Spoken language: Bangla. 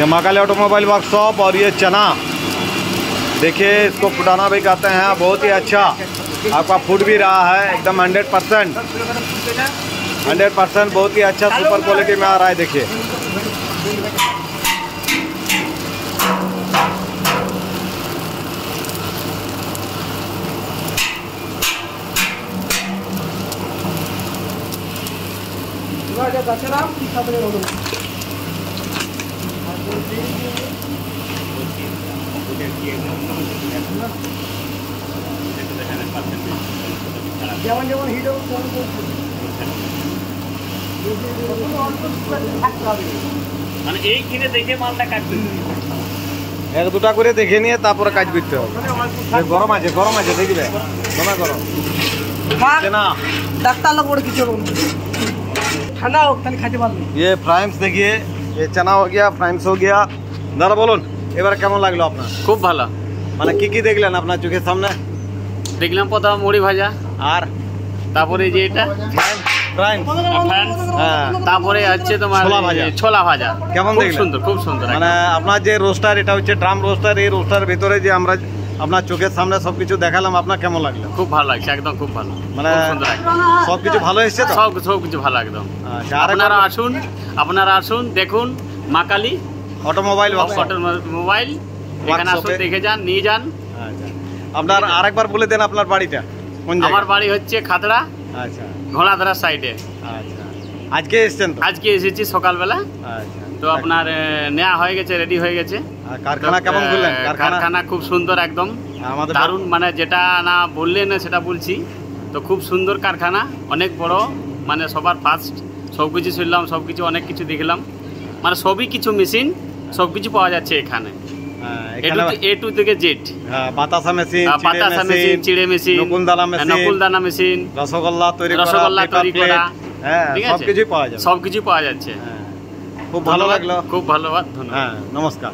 ये महाकाली ऑटोमोबाइल वर्कशॉप। और ये चना देखिए, इसको फुटाना भी कहते हैं। बहुत ही अच्छा आपका फूट भी रहा है एकदम 100%। बहुत ही अच्छा सुपर क्वालिटी में आ रहा है। देखिए एक दुटा करे देखे निये तारपरे काज करते होबे। गरम आछे देखबे दमे गरम चना डाक्तार लोग बड़े किचो ठंडा हो तनी खाते पारबे। ये फ्राइम्स देखिए, ये चना हो गया, फ्राइम्स हो गया। दादा बोलুন এবারে কেমন লাগলো আপনার? খুব ভালো। মানে কি দেখলেন আপনার চোখের সামনে? দেখলাম প্রথম মুড়ি ভাজা, আর তারপরে যে এটা ফ্রাইম্স, হ্যাঁ, তারপরে হচ্ছে তোমার ছোলা ভাজা। কেমন দেখলেন? সুন্দর, খুব সুন্দর। মানে আপনার যে রোস্টার, এটা হচ্ছে ড্রাম রোস্টার। এই রোস্টার ভিতরে যে আমরা আপনার চোখের সামনে সবকিছু দেখালাম, আপনার কেমন লাগলো? খুব ভালো লাগছে, একদম খুব ভালো, মানে সবকিছু ভালো এসেছে তো? সবকিছু ভালো একদম। আচ্ছা, আপনারা আসুন দেখুন মাকালি অটোমোবাইল মোবাইল, এখানে আসুন, দেখে যান, নিয়ে যান। আচ্ছা, আপনার আরেকবার বলে দেন আপনার বাড়িটা কোন জায়গায়? আমার বাড়ি হচ্ছে খাতড়া, আচ্ছা, ঘোড়াধরা সাইডে। আচ্ছা, আজকে এসেছেন তো? আজকে এসেছি সকালবেলা। আচ্ছা, তো আপনার নেওয়া হয়ে গেছে, রেডি হয়ে গেছে। আর কারখানা কেমন করলেন? কারখানা খুব সুন্দর, একদম আমাদের দারুণ। মানে যেটা না বললেন সেটা বলছি, তো খুব সুন্দর কারখানা, অনেক বড়। মানে সবার ফার্স্ট সবকিছু শুনলাম, সবকিছু অনেক কিছু দেখলাম। মানে সবই কিছু মেশিন, সবকিছু পাওয়া যাচ্ছে এখানে, এ টু থেকে জেড। বাতাসা মেশিন, চিড়ে মেশিন, নকুলদানা মেশিন, রসগোল্লা তৈরি করা, সবকিছু পাওয়া যাচ্ছে। সবকিছু পাওয়া যাচ্ছে। খুব ভালো লাগলো, খুব ভালো। ধন্যবাদ। নমস্কার।